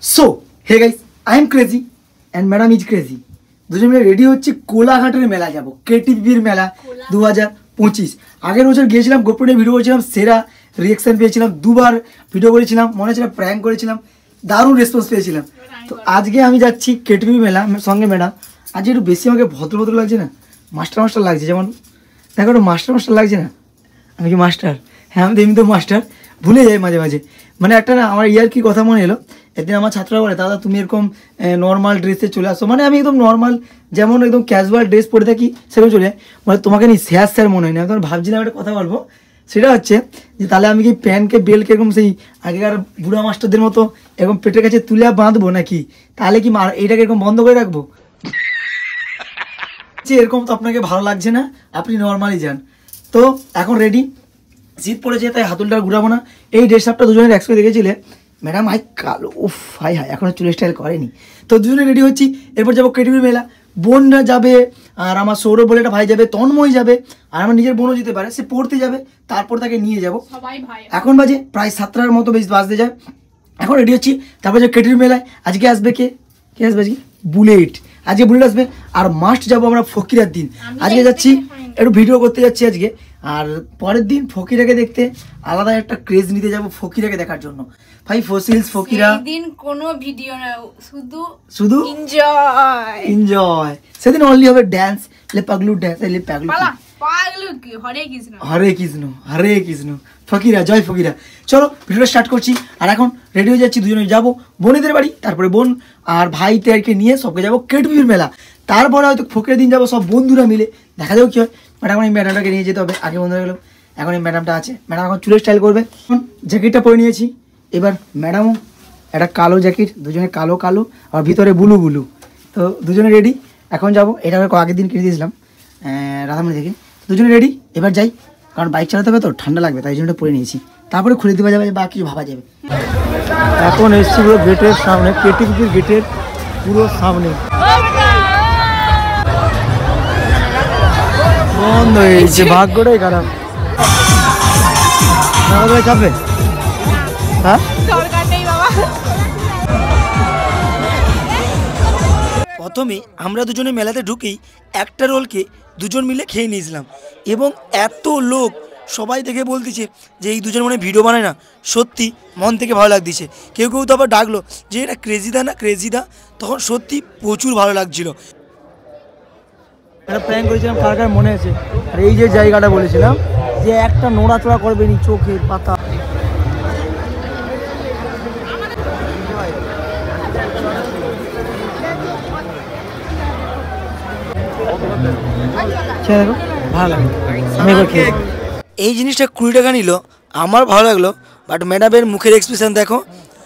So hey guys, I am crazy and madam is crazy. দুজন মিলে ready হচ্ছে কোলাঘাটের মেলা যাব, কেটিভির মেলা 2025। আগের বছর গিয়েছিলাম, গোপনে ভিডিও করেছিলাম, সেরা রিয়াকশান পেয়েছিলাম, দুবার ভিডিও করেছিলাম, মনে হচ্ছিল প্র্যাঙ্ক করেছিলাম, দারুণ রেসপন্স পেয়েছিলাম। তো আজকে আমি যাচ্ছি কেটিভি মেলা সঙ্গে ম্যাডাম। আজকে একটু বেশি আমাকে ভদ্র ভদ্র লাগছে না, মাস্টার মাস্টার লাগছে। যেমন দেখো একটু মাস্টার মাস্টার লাগছে না? আমি কি মাস্টার? হ্যাঁ, আমি এমনি তো মাস্টার, ভুলে যাই মাঝে মাঝে। মানে একটা না আমার ইয়ার কি কথা মনে এলো, একদিন আমার ছাত্ররা বলে দাদা তুমি এরকম নর্মাল ড্রেসে চলে আসো। মানে আমি একদম নর্মাল, যেমন একদম ক্যাজুয়াল ড্রেস পরে থাকি সেরকম চলে যায়। মানে তোমাকে নিয়ে স্যার স্যার মনে হয় না। আমি তখন ভাবছিলাম একটা কথা বলবো, সেটা হচ্ছে যে তাহলে আমি কি প্যান্টকে বেল্টকে এরকম সেই আগেকার বুড়া মাস্টারদের মতো এরকম পেটের কাছে তুলে বাঁধবো নাকি? তাহলে কি এইটাকে এরকম বন্ধ করে রাখবো? এরকম তো আপনাকে ভালো লাগছে না, আপনি নর্মালি যান। তো এখন রেডি, শীত পড়েছে তাই হাতুলটা ঘুরাবো না। এই ড্রেস আপটা দুজনের একসাথে দেখেছিলে ম্যাডাম, হাই কালো, উফ হাই হাই, এখনও চুলের স্টাইল করেনি। তো দুজনে রেডি হচ্ছি, এরপর যাবো কেটিভি মেলা। বোনরা যাবে, আর আমার সৌরভ বলে একটা ভাই যাবে, তন্ময় যাবে, আর আমার নিজের বোনও যেতে পারে, সে পড়তে যাবে, তারপর তাকে নিয়ে যাবো। এখন বাজে প্রায় 7টার মতো বেশ বাজতে যায়। এখন রেডি হচ্ছি, তারপর যে কেটিভি মেলায় আজকে আসবে কে আসবে আজকে? বুলেট। আজকে বুলেট আসবে। আর মাস্ট যাবো আমরা ফকিরার দিন। আজকে যাচ্ছি একটু ভিডিও করতে যাচ্ছি আজকে, আর পরের দিন ফকিরাকে দেখতে আলাদা একটা ক্রেজ নিতে যাব ফকিরাকে দেখার জন্য। ভাই ফসিলস ফকিরা সেদিন কোনো ভিডিও না, শুধু এনজয়। সেদিন অনলি হবে ড্যান্স, লে পাগলু ড্যান্স, লে পাগলু কি হরে কৃষ্ণ হরে কৃষ্ণ হরে কৃষ্ণ, ফকিরা জয় ফকিরা। চলো ভিডিওটা স্টার্ট করছি। আর এখন রেডি হয়ে যাচ্ছি, দুজনে যাবো বোনেদের বাড়ি, তারপরে বোন আর ভাইদেরকে নিয়ে সবকে যাবো কেটিভির মেলা। তারপরে হয়তো ফকিরের দিন যাবো সব বন্ধুরা মিলে, দেখা যাবে কি হয়। ম্যাডাম এই ম্যাডামটাকে নিয়ে যেতে হবে, আগে বন্ধু হয়ে গেল, এখন এই ম্যাডামটা আছে। ম্যাডাম এখন চুলের স্টাইল করবে। এখন জ্যাকেটটা পরে নিয়েছি, এবার ম্যাডামও একটা কালো জ্যাকেট, দুজনে কালো কালো আর ভিতরে ব্লু ব্লু। তো দুজনে রেডি, এখন যাবো। এটা আগের দিন কিনে দিয়েছিলাম রাধামণি থেকে। দুজনে রেডি, এবার যাই, কারণ বাইক চালাতে হবে তো ঠান্ডা লাগবে, তাই জন্য পরে নিয়েছি। তারপরে খুলে দেওয়া যাবে বা কিছু ভাবা যাবে। এখন এসছি পুরো গেটের সামনে, কেটিভির গেটের পুরো সামনে। বন্ধ হয়েছে, ভাগ্যটাই খারাপ। চাপবে হ্যাঁ, প্রথমে আমরা দুজনে মেলাতে ঢুকেই একটা রোলকে দুজন মিলে খেয়ে নিয়েছিলাম, এবং এত লোক সবাই দেখে বলতেছে যে এই দুজন মানে ভিডিও বানায় না। সত্যি মন থেকে ভালো লাগতেছে। কেউ কেউ তো আবার ডাকলো যে এটা ক্রেজিদা না ক্রেজিদা, তখন সত্যি প্রচুর ভালো লাগছিল। একটা প্র্যাঙ্ক করেছিলাম, কার কার মনে আছে? আর এই যে জায়গাটা বলেছিলাম যে একটা নড়াচড়া করবে নি চোখের পাতা। ভালো লাগে, এই জিনিসটা 20 টাকা নিল, আমার ভালো লাগলো। বাট ম্যাডামের মুখের এক্সপ্রেশন দেখো,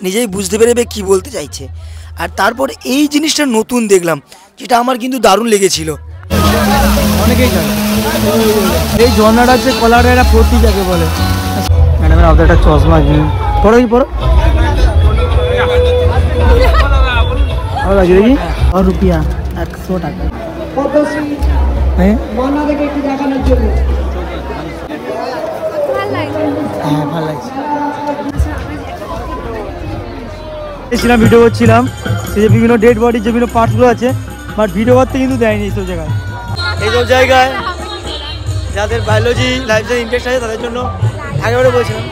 নিজেই বুঝতে পেরেবে কি বলতে চাইছে। আর তারপরে এই জিনিসটা নতুন দেখলাম, যেটা আমার কিন্তু দারুণ লেগেছিল। অনেকেই জানে এই ঝর্ণাটা হচ্ছে কলারের একটা প্রতীক যাকে বলে। ম্যাডামের আমাদের একটা চশমা কিনে পড়ো, কি পড়ো দেখি, আর রুপিয়া 100 টাকা। হ্যাঁ ভালো লাগছে। ছিলাম ভিডিও করছিলাম, সেই যে বিভিন্ন ডেড বডির যে বিভিন্ন পার্টসগুলো আছে, বাট ভিডিও করতে কিন্তু দেয়নি এইসব জায়গায়। এইসব জায়গায় যাদের বায়োলজি লাইফ সায়েন্স ইন্টারেস্ট আছে তাদের জন্য আগেবারে বলছিলাম,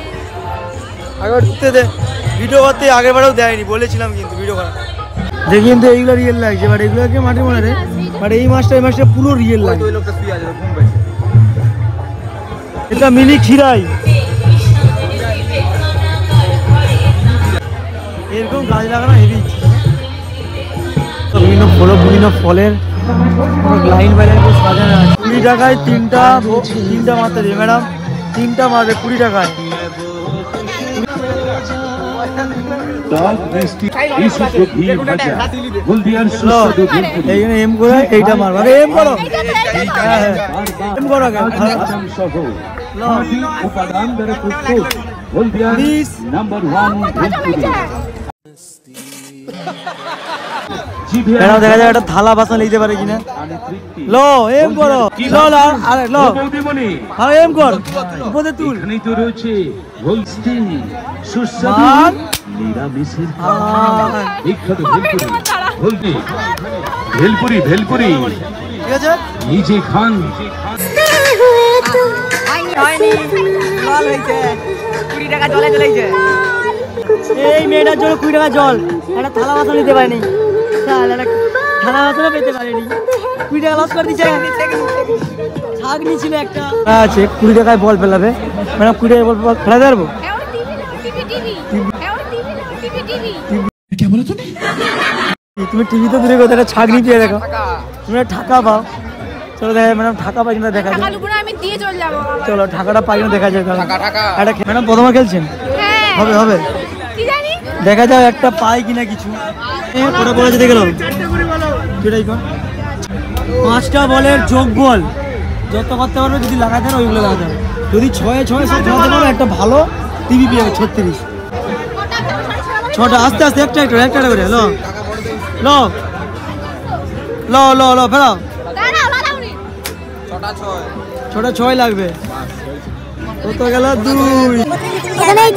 আগেবার ঢুকতে দে, ভিডিও করতে আগেরবারেও দেয়নি বলেছিলাম, কিন্তু ভিডিও করা দেখি। কিন্তু এইগুলো রিয়েল লাগছে, বাট এগুলোকে মাটি মনে রে, বাট এই মাছটা পুরো রিয়েল লাগে। এটা মিনি খিরাই, এরকম গাছ লাগানো হেভি। বিভিন্ন ফলের লাইন বাই লাইন সাজানো আছে। 20 টাকায় তিনটা মারতে দিয়ে ম্যাডাম, 3টা মারবে 20 টাকায়। এম করে এইটা মারবো, এম করো, এম করো দেখা যায় একটা থালা বাসন নিতে পারে কিনা। লো এম করো, আরে লো এম কর, উপরে তুল। নিরামিষের বিখ্যাত ভেলপুরি ভেলপুরি ঠিক আছে নিজে খান। এই মেয়েটার জন্য 20 টাকা জল একটা থালা বাসন নিতে পারেনি, থালা বাসনও পেতে পারেনি, 20 টাকা লস করে দিচ্ছে। ছাগনি ছিল একটা আছে 20 টাকায় বল ফেলাবে, ম্যাডাম 20 টাকায় বল ফেলাতে পারবো? তুমি টিভি তো দূরে কথা, ছাগনি দিয়ে দেখো, তুমি ঠাকা পাও। চলো দেখা যায় ম্যাডাম, ঠাকা পাই না দেখা যায়। চলো ঠাকাটা পাই না দেখা যায়। ম্যাডাম প্রথমে খেলছেন, হবে হবে দেখা যাও একটা পাই কিনা কিছু। ওটা বলে যেতে গেল সেটাই কর। 5টা বলের যোগ বল যত করতে পারবে, যদি লাগাতে পারো ওইগুলো লাগাতে হবে। যদি 6-6 সব লাগাতে পারো একটা ভালো টিভি পেয়ে 36। 6টা আস্তে আস্তে একটা করে লো লো লো লো লো ফেরাও। 6টা 6 লাগবে। কত গেল? 2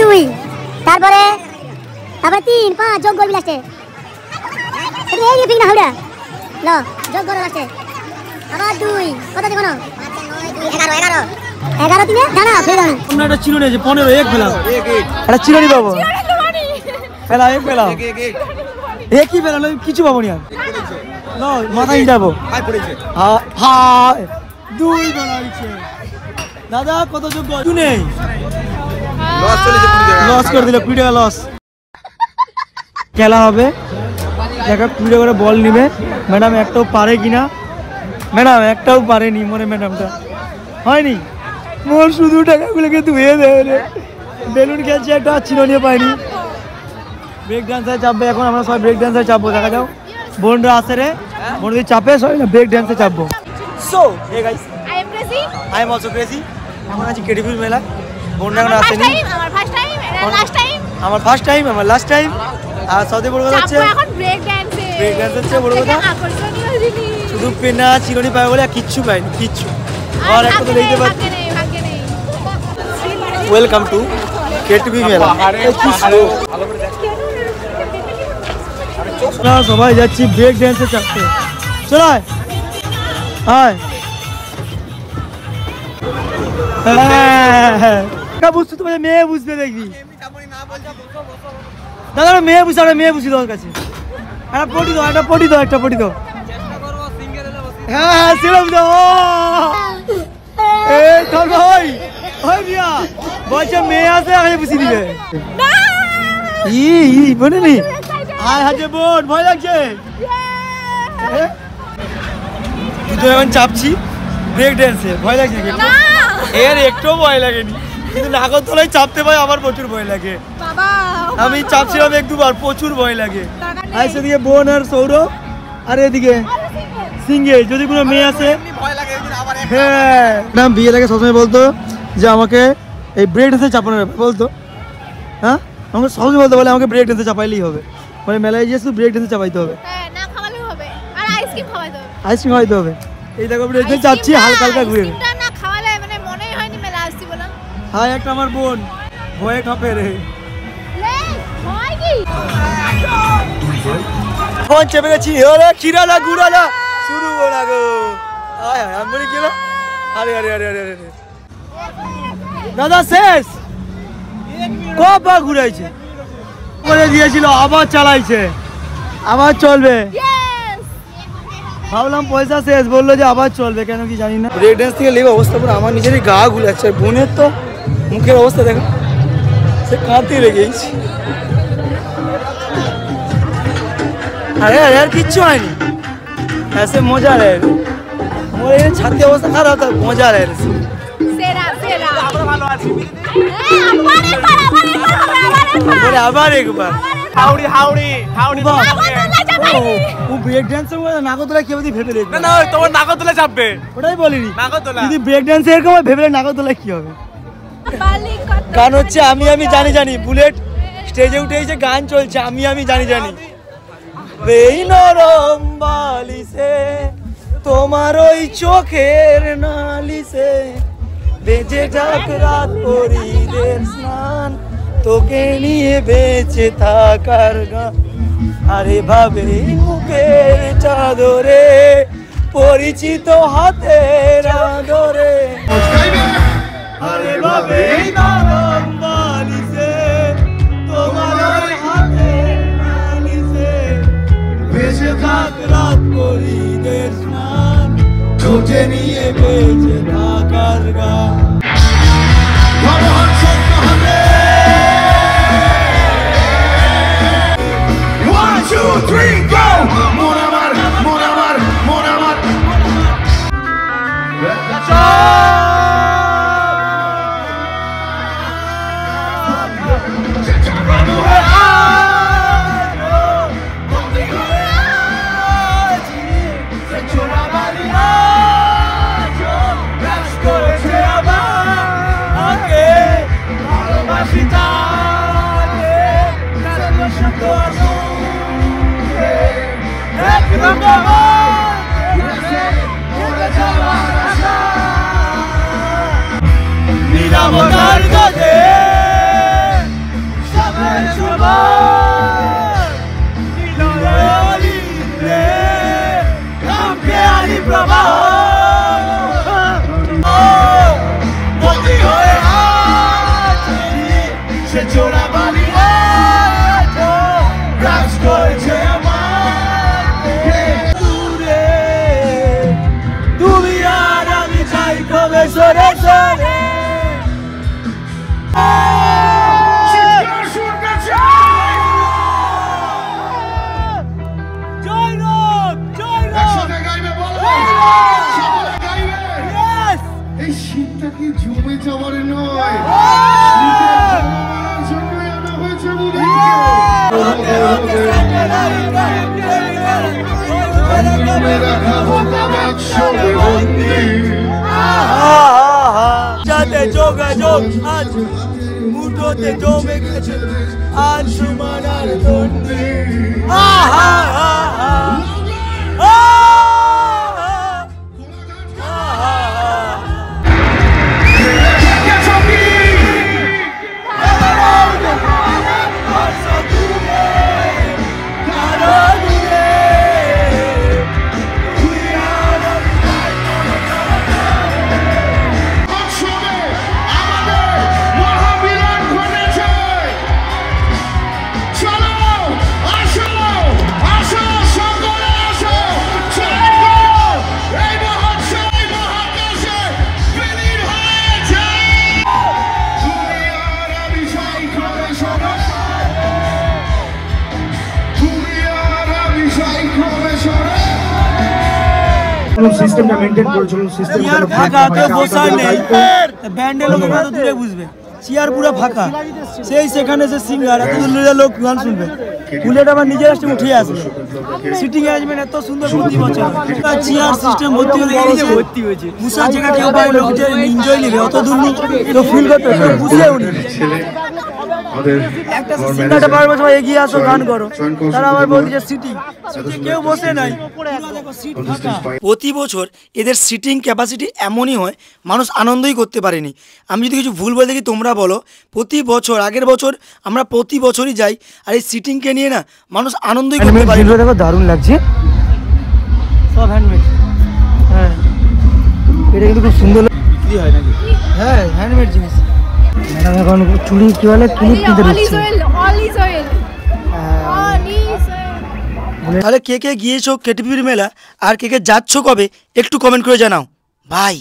2 তারপরে 3 5 যোগ করবি লাস্টে। এই ঠিক না হড়া ল যোগ করো লাস্টে। আবার 2 কত দেব না? 11 দিনে দাঁড়া ফের দাঁড়া। তোমরা একটা চিরুনি আছে 15 এক ফেলাও, একটা চিরুনি পাবো ফেলাও, এক ফেলাও, একই ফেলালো কিছু পাবো না। লো মাথায় যাবো। হ্যাঁ 2 বানাইছে দাদা। কত যোগ কিছু নেই, লস করে দিল, 20 টাকা লস। খেলা হবে দেখা 20 টাকা করে বল নিবে। ম্যাডাম একটাও পারে কিনা? ম্যাডাম একটাও পারেনি মনে, ম্যাডামটা হয়নি মোর শুধু টাকাগুলোকে ধুয়ে দেয় রে। বেলুন খেলছে একটা চিরনিয়ে পাইনি। ব্রেক ডান্সে চাপবে এখন, আমরা সবাই ব্রেক ডান্সে চাপবো। দেখা যাও বোনরা আসে রে, বোন যদি চাপে সবাই ব্রেক ডান্সে চাপবো। So hey guys, I am also crazy. এখন আছি কেটিভি মেলা, বোনরা এখন আসেনি। আমার ফার্স্ট টাইম, আমার লাস্ট টাইম। আর সৌদি বড় কথা হচ্ছে ব্রেক ডান্স হচ্ছে বড় কথা। শুধু পেনা চিরনি পাবে বলে কিচ্ছু পাইনি, কিচ্ছু। আর একটা তো দেখতে পাচ্ছি। ওয়েলকাম টু কেটিভি মেলা। সবাই যাচ্ছি ব্রেক ড্যান্সে চাপতে। চলো হ্যাঁ বুঝছো, তোমার মেয়ে বুঝবে দেখবি দাদা, মেয়ে বুঝতে হবে, মেয়ে বুঝি তোর কাছে। একটা পটি দাও, একটা পটি দাও, একটা পটি দাও। হ্যাঁ সেরকম দাও। এই তোর ভাই ওই মিয়া বলছে মেয়ে আছে, আগে বুঝি দিবে। ই বনে নি আয় হাজে বোন, ভয় লাগছে। দুটো এখন চাপছি ব্রেক ড্যান্সে, ভয় লাগছে না? এর একটু ভয় লাগেনি, কিন্তু নাগরদোলায় চাপতে পাই আমার প্রচুর ভয় লাগে। আমি চাপছিলাম 1-2 বার, প্রচুর ভয় লাগে। আর সেদিকে বোন আর সৌরভ, আর এদিকে সিঙ্গে যদি কোনো মেয়ে আছে। হ্যাঁ ম্যাম বিয়ের আগে সবসময় বলতো যে আমাকে এই ব্রেক ড্যান্সে চাপানোর ব্যাপার বলতো। হ্যাঁ আমাকে সবসময় বলতে বলে আমাকে ব্রেক ড্যান্সে চাপাইলেই হবে, মানে মেলায় গিয়ে শুধু ব্রেক ড্যান্সে চাপাইতে হবে, আইসক্রিম খাওয়াইতে হবে। এই দেখো ব্রেক ড্যান্স চাচ্ছি হালকা হালকা ঘুরে। হ্যাঁ একটা আমার বোন ভয়ে কাঁপে রে। ফোন চেপে গেছি, ওরে খিরালা গুড়ালা শুরু না গো। আয় আয় আমি বলি কি না, আরে আরে আরে আরে আরে দাদা শেষ কবার ঘুরাইছে, করে দিয়েছিল আবার চালাইছে, আবার চলবে। ভাবলাম পয়সা শেষ, বললো যে আবার চলবে, কেন কি জানি না। ব্রেক ড্যান্স থেকে লেগে অবস্থা পুরো আমার নিজেরই গা ঘুরাচ্ছে। বোনের তো মুখের অবস্থা দেখো, সে কাঁদতে লেগেছি। अरे यार किच्छु হয়নি, ऐसे मजा रहे मोर छाती अवस्था खाराप था, मजा रहे सेरा सेरा ভালো আছি। আবার একবার হাওড়ি হাওড়ি হাওড়ি ও ব্রেক ড্যান্সের মধ্যে নাগরদোলা কেউ যদি ভেবে দেখবে না, তোমার নাগরদোলা চাপবে, ওটাই বলিনি। নাগরদোলা যদি ব্রেক ড্যান্সে এরকম ভেবে নাগরদোলা কি হবে? কারণ হচ্ছে আমি জানি বুলেট স্টেজে উঠে এসে গান চলছে, আমি জানি এই নরম বালিশে তোমার ওই চোখের নালিশে বেজে যাক রাত পরিদের স্নান তোকে নিয়ে বেঁচে থাকার গান। আরে ভাবে মুখের চাদরে পরিচিত হাতের আদরে, আরে ভাবে নরম বালিশে তোমার হাতের নালিশে বেঁচে থাক রাত করি দেশমান, তোকে নিয়ে বেঁচে থাকার গান। যোগাযোগ আজ মুঠোতে জমে গেছে, আজ সীমানার দণ্ডে। সিস্টেমটা মেইনটেইন করে চলুন। সিস্টেম চেয়ার ফাঁকা, কেউ বসার নেই, ব্যান্ডের লোক তো দূরে বুঝবে, চেয়ার পুরো ফাঁকা, সেখানে সে সিঙ্গার এত দূরে লোক গান শুনবে, বুলেট আবার নিজের আসতে উঠে আসবে। সিটিং অ্যারেঞ্জমেন্ট এত সুন্দর, প্রতি বছর চেয়ার সিস্টেম ভর্তি হয়েছে, মুসার জায়গা কেউ পায়, লোক যে এনজয় নেবে অত দূর তো ফিল করতে বুঝলেও নি। একটা সিঙ্গারটা পারবো সবাই এগিয়ে আসো গান করো, তারা আবার বলছে সিটিং, কেউ বসে নাই, প্রতি বছর এদের সিটিং ক্যাপাসিটি এমনই হয় মানুষ আনন্দই করতে পারেনি। আমি যদি কিছু ভুল বলে দেখি তোমরা বলো। প্রতি বছর, আগের বছর আমরা প্রতি বছরই যাই, আর এই সিটিংকে নিয়ে না মানুষ আনন্দই করতে পারে। দেখো দারুণ লাগছে, সব হ্যান্ডমেড। হ্যাঁ, এটা কিন্তু খুব সুন্দর হয় নাকি? হ্যাঁ, হ্যান্ডমেড জিনিস। এখন চুড়ি কি বলে, ক্লিপ কিনতে দিচ্ছে। তাহলে কে কে গিয়েছো কেটিভির মেলা, আর কে কে যাচ্ছ কবে একটু কমেন্ট করে জানাও। বাই।